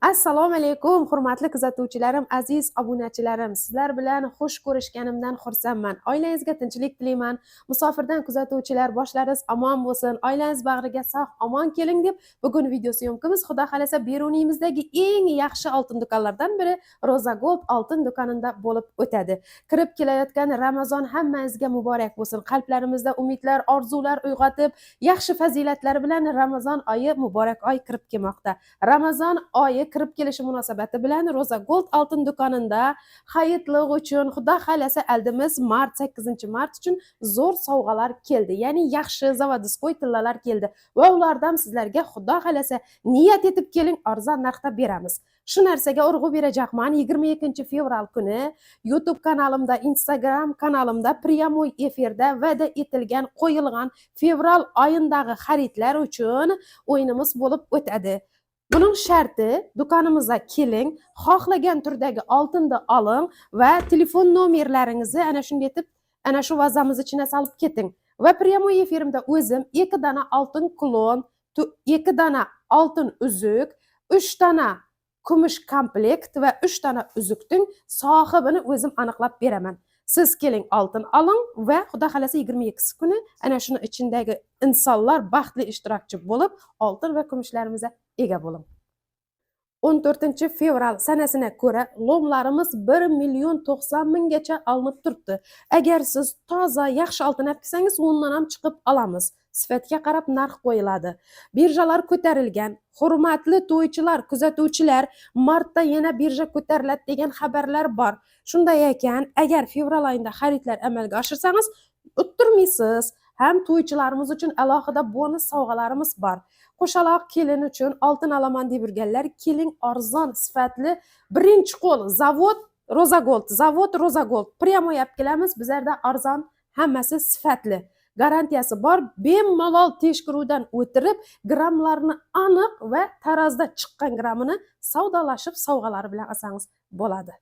Assalomu alaykum, hurmatli kuzatuvchilarim, aziz obunachilarim. Sizlar bilan xush ko'rishganimdan xursandman. Oilangizga tinchlik tilayman. Musofirdan kuzatuvchilar, boshlaringiz omon bo'lsin. Oilangiz bag'riga sog' omon keling deb bugun video syomkamiz Xudo xolasa Beruniyimizdagi eng yaxshi oltin do'konlardan biri Roza Gold oltin do'konida bo'lib o'tadi. Kirib kelayotgan Ramazon hammangizga muborak bo'lsin. Qalblarimizda umidlar, orzular uyg'otib, yaxshi fazilatlar bilan Ramazon oyi muborak oy kirib kelmoqda. Ramazon oyi kirib kelishi munosabati bilan Roza Gold oltin do'konida hayitliq uchun Xudo xolasa aldimiz 8-mart uchun zo'r sovg'alar keldi. Ya'ni yaxshi zavodiskoy tillalar keldi va ulardan sizlarga Xudo xolasa niyat etib keling, arzon narxda beramiz. Shu narsaga urg'u berajaqman. 22-fevral kuni YouTube kanalimda, Instagram kanalimda pryamoy efirda va'da etilgan qo'yilgan fevral oyindagi xaridlar uchun o'yinimiz bo'lib o'tadi. Buning sharti do'konimizga keling, xohlagan turdagi oltinni oling va telefon nomerlaringizni ana shunday etib, ana shu vazamiz ichine solib keting. Va pryamoy efirimda o'zim 2 dona oltin klon, 2 dona oltin uzuk, 3 dona kumush komplekt va 3 dona uzukning sohibini o'zim aniqlab beraman. Siz keling oltin oling va Xudo xolasa 22 kuni ana shuni ichindagi insonlar baxtli ishtirokchi bo'lib, oltin va kumushlarimizni ega bo'ling. 14-fevral sanasına ko'ra lomlarimiz 1.090.000 gacha olinib turibdi. Agar siz toza yaxshi oltin olib kelsangiz, undan ham chiqib olamiz. Sifatga qarab narx qo'yiladi. Birjalar ko'tarilgan. Hurmatli to'ychilar, kuzatuvchilar, martda yana birja ko'tariladi degan xabarlar bor. Shunday ekan, agar fevral oyida xaridlar amalga oshirsangiz, o'ttirmaysiz. Ham to'ychilarimiz uchun alohida bonus sovg'alarimiz bor. Qo'shaloq kelin uchun oltin olaman deb yurganlar, keling arzon sifatli birinchi qo'l zavod Roza Gold, zavod Roza Gold pryamoy olib kelamiz. Bizlarda arzon, hammasi sifatli. Garantiyasi bor. Bemalol tekshiruvdan o'tirib, grammlarni aniq va tarazda chiqqan grammini savdolashib sovg'alari bilan olsangiz bo'ladi.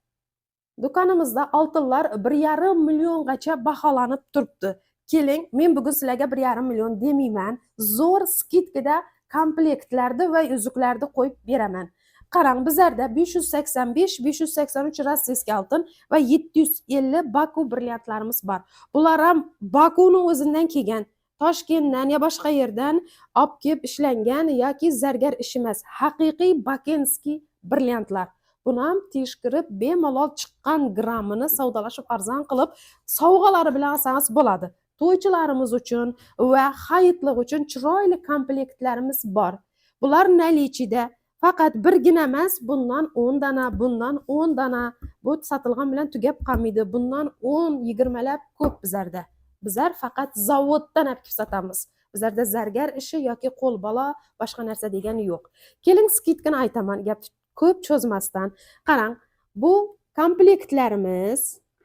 Do'konimizda oltinlar 1,5 milliongacha baholanib turibdi. Keling, men bugun sizlarga 1,5 million demayman. Zo'r skidkada komplektlarni va uzuklarni qo'yib beraman. Qarang, bizlarda 585, 583 rossiyskiy oltin va 750 Baku brilliantlarimiz bor. Bular ham Bakuning o'zidan kelgan, Toshkentdan ya boshqa yerdan olib kelib ishlangan yoki zargar ish emas, haqiqiy bakenskiy brilliantlar. Buni ham tekshirib bemalol chiqqan grammini savdolashib arzon qilib sovg'alari bilan olsangiz bo'ladi. To'ychilarimiz uchun va hayitliq uchun chiroyli komplektlarimiz bor. Bular nalichida faqat birgina emas, bundan 10 dana, bundan 10 dana. Bu sotilgan bilan tugab qolmaydi. Bundan 10-20 lab ko'p bizlarda. Bizlar faqat zavoddan olib sotamiz. Bizlarda zargar ishi yoki qo'l bola boshqa narsa degani yo'q. Keling, skidkani aytaman, gap ko'p cho'zmasdan. Qarang, bu komplektlarimiz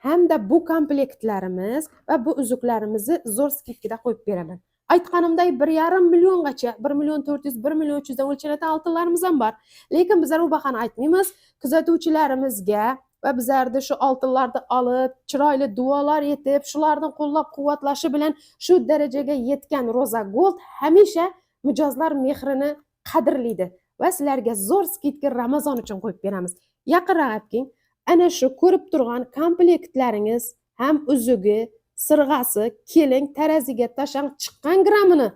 hamda bu komplektlarimiz va bu uzuklarimizni zo'r skidkada qo'yib beraman. Aytganimdek 1,5 milliongacha, 1.400.000, 1.300.000 dan o'lchanadigan oltinlarimiz ham bor. Lekin bizlar u bahoni aytmaymiz. Kuzatuvchilarimizga va bizlarda shu oltinlarni olib, chiroyli duolar etib, shularning qo'llab-quvvatlashi bilan shu darajaga yetgan Roza Gold hamisha mijozlar mehrini qadrlaydi va sizlarga zo'r skidka Ramazon uchun qo'yib beramiz. Yaqinroq keling. Ana shu ko'rib turgan komplektlaringiz ham uzugi, sirg'asi, keling taraziga tashang chiqqan grammini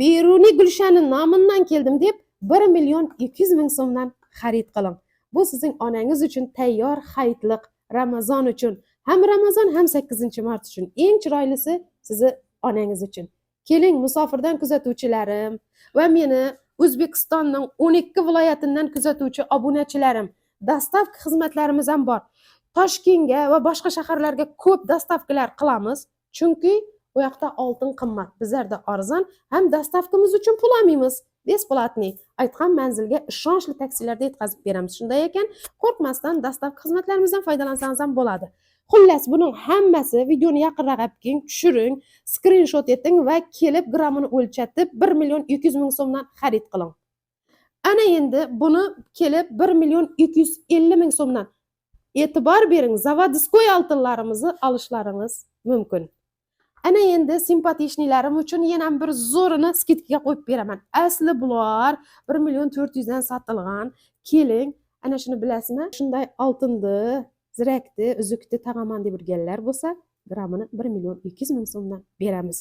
Beruniy Gulshani nomidan keldim deb 1.200.000 so'mdan xarid qiling. Bu sizning onangiz uchun tayyor hayitliq Ramazon uchun. Ham Ramazon ham 8-mart uchun. Eng chiroylisi sizni onangiz uchun. Keling, musofirdan kuzatuvchilarim va meni O'zbekistonning 12 viloyatidan kuzatuvchi obunachilarim, dastavka xizmatlarimiz ham bor. Toshkentga va boshqa shaharlarga ko'p dastavkalar qilamiz, chunki u yoqda oltin qimmat, bizlarda arzon, ham dastavkamiz uchun pul olmaymiz. Besplatniy, aytgan manzilga ishonchli taksilarda yetkazib beramiz. Shunday ekan, qo'rqmasdan dastavka xizmatlarimizdan foydalansangiz ham bo'ladi. Xullas, buning hammasi videoni yaqinroq olib keling, tushiring, skrinshot eting va kelib grammini o'lchatib 1.200.000 so'mdan xarid qiling. Ana endi buni kelib 1.250.000 so'mdan e'tibor bering, zavodiskoy oltinlarimizni olishlaringiz mumkin. Ana endi simpatiyashnilarim uchun yana bir zo'rini skidkaga qo'yib beraman. Asli bular 1.400.000 dan sotilgan. Keling, Ana shuni bilasizmi? Shunday oltinni, zirakni, uzukni taqaman deb yurganlar bo'lsa, grammini 1.200.000 so'mdan beramiz.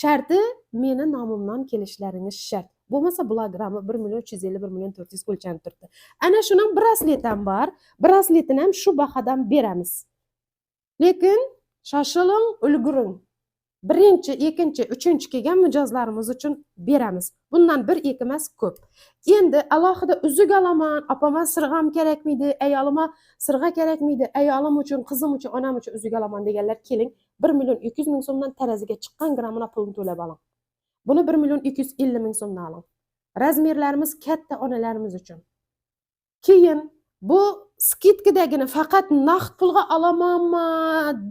Sharti meni nomimdan kelishlaringiz shart. Bo'lmasa bular grammi 1.350.000, 1.400.000 o'lchanib turibdi. Ana shuning brasletam bor. Brasletini ham shu bahodan beramiz. Lekin shoshiling, ulguring. Birinchi, ikkinchi, uchinchi kelgan mijozlarimiz uchun beramiz. Bundan bir iki emas ko'p. Endi alohida uzuk olaman, opama sirg'am kerakmidi, ayolima sirg'a kerakmidi, ayolim uchun, qizim uchun, onam uchun uzuk olaman deganlar keling, 1.200.000 so'mdan taraziga chiqqan grammini pulini to'lab oling. Buni 1.250.000 so'mdan oling. Razmerlarimiz katta onalarimiz uchun. Keyin bu skidkadagini faqat naqd pulga olamanmi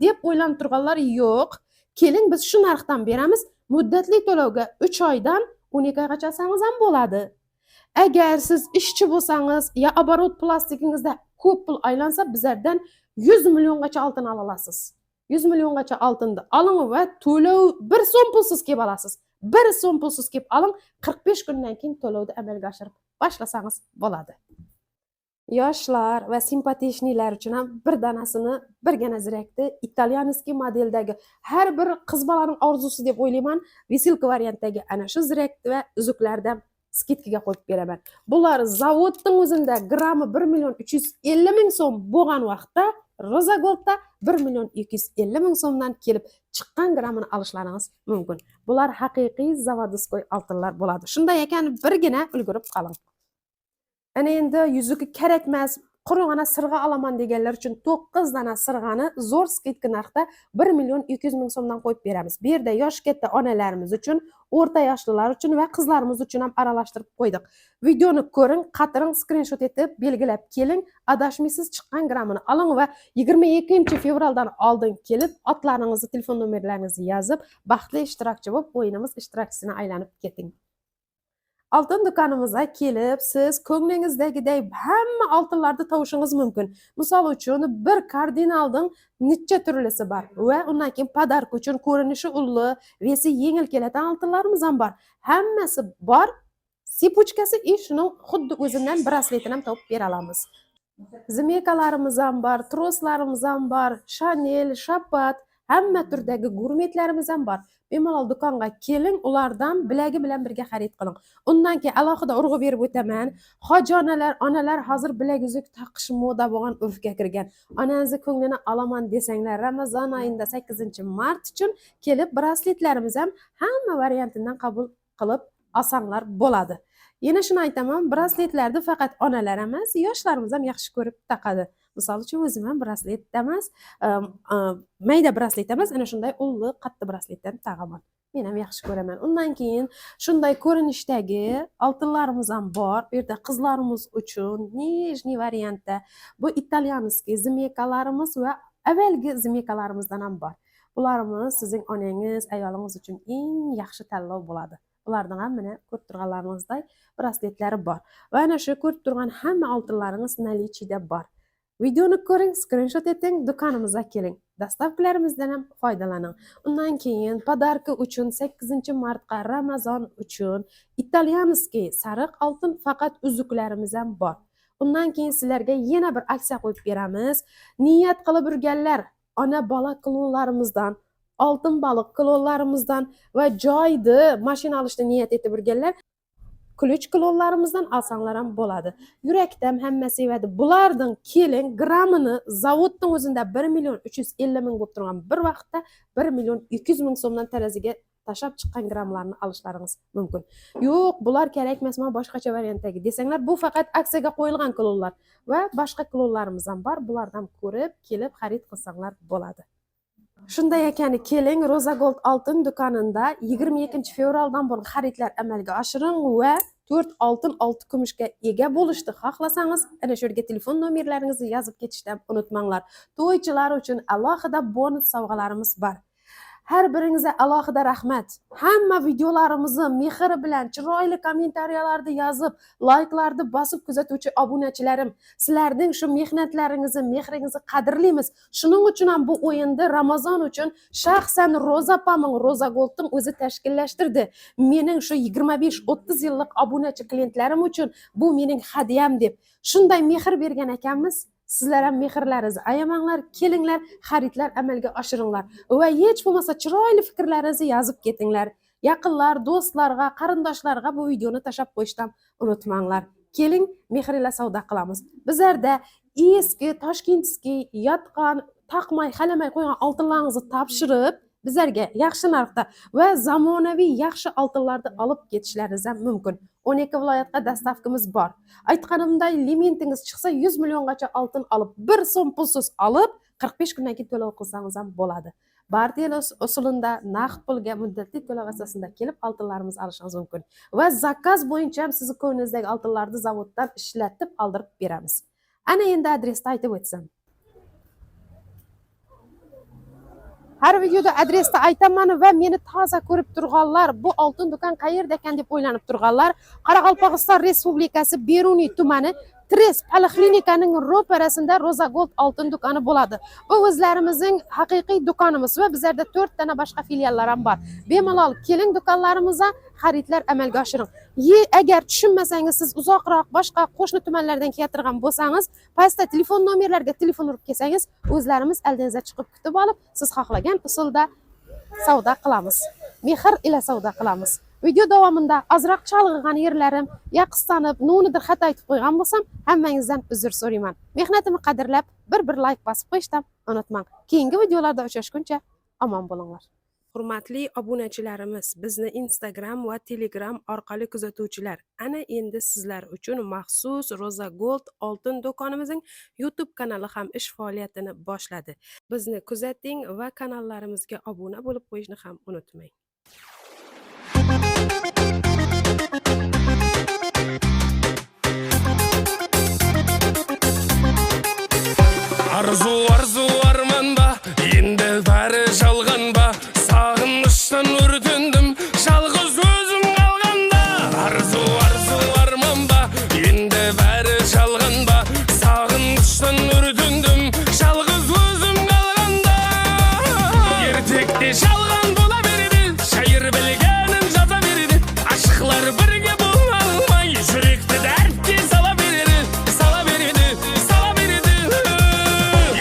deb o'ylanib turganlar yo'q. Keling biz shu narxdan beramiz. Muddatli to'lovga 3 oydan 12 oygacha olsangiz ham bo'ladi. Agar siz ishchi bo'lsangiz, ya oborot plastikingizda ko'p pul aylansa, bizlardan 100 milliongacha oltin ola olasiz. 100 milliongacha oltinni oling va to'lov 1 so'm pulsiz kelib olasiz. 1 so'm pulsiz kelib oling, 45 kundan keyin to'lovni amalga oshirib boshlasangiz bo'ladi. Yoshlar va simpatiyashnilar uchun ham bir danasini, birgina zirakni italyanskiy modeldagi har bir qiz bolaning orzusi deb o'ylayman, vesilka variantdagi ana shu zirak va uzuklardan skidkaga qo'yib beraman. Bular zavodning o'zida grammi 1.350.000 so'm bo'lgan vaqtda Roza Goldda 1.250.000 so'mdan kelib chiqqan grammini olishlaringiz mumkin. Bular haqiqiy zavodskiy oltinlar bo'ladi. Shunday ekan, birgina ulgurib qoling. Ana endi yuzuki kerak emas, qurug'ana sirg'a olaman deganlar uchun 9 dana sirg'ani zo'r skidka narxda 1.200.000 so'mdan qo'yib beramiz. Bu yerda yosh katta onalarimiz uchun, o'rta yoshlilar uchun va qizlarimiz uchun ham aralashtirib qo'ydik. Videoni ko'ring, qatiring, skrinshot etib belgilab keling, adashmaysiz chiqqan grammini oling va 22-fevraldan oldin kelib, otlaringizni, telefon nomerlaringizni yozib, baxtli ishtirokchi bo'lib, o'yinimiz ishtirokchisini aylanib keting. Oltin do'konimizga kelib, siz ko'nglingizdagidek hamma oltinlarni topishingiz mumkin. Misol uchun, bir kardinalning necha turlisi bor va undan keyin podark uchun ko'rinishi ulli, vesi yengil keladigan oltinlarimiz ham bor. Hammasi bor. Sipuchkasi shuning xuddi o'zidan brasletini ham topib bera olamiz. Zimekalarimiz ham bor, troslarimiz ham bor, Chanel, Shapat, hamma turdagi gurmetlarimiz ham bor. Bemalol do'konga keling, ulardan bilagi bilan birga xarid qiling. Undan keyin alohida urg'u berib o'taman. Hojonalar, onalar hozir bilag uzuk taqish moda bo'lgan urfga kirgan. Onangizni ko'nglini olaman desanglar, Ramazon oyida 8-mart uchun kelib brasletlarimiz ham hamma variantidan qabul qilib olsanglar bo'ladi. Yana shuni aytaman, brasletlarni faqat onalar emas, yoshlarimiz ham yaxshi ko'rib taqadi. Misol uchun o'zim ham braslet emas, mayda braslet emas, ana shunday ulli, qattiq brasletdan taqaman. Men ham yaxshi ko'raman. Undan keyin shunday ko'rinishdagi oltinlarimiz ham bor. Bu yerda qizlarimiz uchun nijniy variantda bu italyanskiy zimekalarimiz va avvalgi zimekalarimizdan ham bor. Bularimiz sizning onangiz, ayolingiz uchun eng yaxshi tanlov bo'ladi. Ulardan ham mana ko'rib turganlaringizdek brasletlari bor. Va ana shu ko'rib turgan hamma oltinlaringiz nalichida bor. Videoni ko'ring, skrinshot eting, do'konimizga keling. Dastavkalarimizdan ham foydalaning. Undan keyin podarka uchun 8-martga Ramazon uchun italyanskiy sariq oltin faqat uzuklarimiz ham bor. Undan keyin sizlarga yana bir aksiya qo'yib beramiz. Niyat qilib yurganlar ona bola klonlarimizdan, oltin baliq klonlarimizdan va joyda mashina olishni niyat etib yurganlar Kuluch klonlarimizdan olsanglar ham bo'ladi. Yurakdan hamma sevadi. Bulardan keling, grammini zavodning o'zida 1.350.000 bo'lib turgan bir vaqtda 1.200.000 so'mdan taraziga tashab chiqqan grammlarni olishlaringiz mumkin. Yo'q, bular kerak emas, men boshqacha variantdagi desanglar, bu faqat aksiyaga qo'yilgan klonlar va boshqa klonlarimiz ham bor. Bulardan ko'rib, kelib xarid qilsanglar bo'ladi. Shunday ekan, keling, Roza Gold oltin do'konida 22-fevraldan boshlab xaridlar amalga oshiring va 4 oltin, 6 kumushga ega bo'lishni xohlasangiz, ana shu yerga telefon nomerlaringizni yozib ketishdan unutmanglar. To'ychilar uchun alohida bonus sovg'alarimiz bor. Her birinize alohida rahmat. Hamma videolarimizni mehr bilan, chiroyli kommentariyalarda yozib, like'larni bosib kuzatuvchi obunachilarim, sizlarning shu mehnatlaringizni, mehringizni qadrlaymiz. Shuning uchun ham bu o'yinda Ramazon uchun shaxsan Roza opamning Roza Gold'ning o'zi tashkillashtirdi. Mening shu 25-30 yillik obunachi klientlarim uchun bu mening hadyam deb. Shunday mehr bergan ekanmiz. Sizlar ham mehrlaringizni ayamanglar, kelinglar, xaridlar amalga oshiringlar va hech bo'lmasa chiroyli fikrlaringizni yozib ketinglar. Yaqinlar, do'stlarga, qarindoshlarga bu videoni tashab qo'yishdan unutmanglar. Keling, mehrla savdo qilamiz. Bizlarda eski, toshkentskiy, yotgan, taqmay, xalamay qo'ygan oltinlaringizni topshirib, bizlarga yaxshi narxda va zamonaviy yaxshi oltinlarni olib ketishlaringiz ham mumkin. 12 viloyatga dastavkamiz bor. Aytganimday limitingiz chiqsa 100 milliongacha oltin olib, 1 so'm pulsiz olib, 45 kundan keyin to'lov qilsangiz ham bo'ladi. Barter usulida naqd pulga muddatli to'lov asosida kelib oltinlarimizni olishingiz mumkin. Va zakaz bo'yicha ham sizni ko'nglingizdagi oltinlarni zavoddan ishlatib oldirib beramiz. Ana endi adresni aytib o'tsam. Har videoda adresni aytaman va meni toza ko'rib turganlar, bu oltin do'kon qayerda ekan deb o'ylanib turganlar, Qoraqalpog'iston Respublikasi Beruniy tumani Tres poliklinikaning ro'parasida Roza Gold oltin do'koni bo'ladi. Bu o'zlarimizning haqiqiy do'konimiz va bizlarda 4 tana boshqa filiallar ham bor. Bemalol keling do'konlarimizga, xaridlar amalga oshiring. Agar tushunmasangiz, siz uzoqroq boshqa qo'shni tumanlardan keltirgan bo'lsangiz, pastda telefon nomerlarga telefon urib kelsangiz, o'zlarimiz oldingizga chiqib kutib olib, siz xohlagan usulda savdo qilamiz. Mehr ila savdo qilamiz. Video davomida ozroq chalg'igan yerlarim, yaqinlanib, no'nidir xato aytib qo'ygan bo'lsam, hammangizdan uzr so'rayman. Mehnatimni qadrlab, bir like bosib qo'yishdan unutmang. Keyingi videolarda uchrashguncha omon bo'linglar. Hurmatli obunachilarimiz, bizni Instagram va Telegram orqali kuzatuvchilar, ana endi sizlar uchun maxsus Roza Gold oltin do'konimizning YouTube kanali ham ish faoliyatini boshladi. Bizni kuzating va kanallarimizga obuna bo'lib qo'yishni ham unutmang. Arzu armanba, endi bari жалғанба, sağınıştan өртендім, жалғыз өзім қалғанда. Arzu armanba, endi bari жалғанба, sağınıştan өртендім, жалғыз өзім қалғанда. Ертекте жалған бола берді, шайыр білгенін жаза берді, ашықлар бірге бола алмай, жүректі дәртке сала берді, сала берді, сала берді.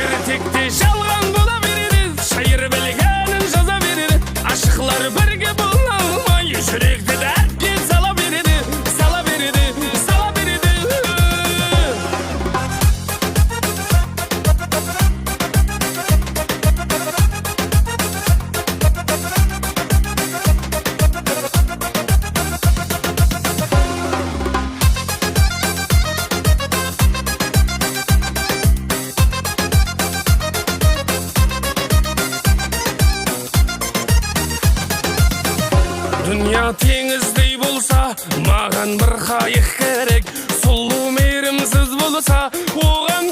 Ертекте жалған бола берді, шайыр білгенін жаза берді, ашықлар бірге бола алмай, жүректі дәртке сала берді, сала берді, сала берді. Dünya tеңіздей болса, маған бір қайық керек, сұлу мейірімсіз болса, оған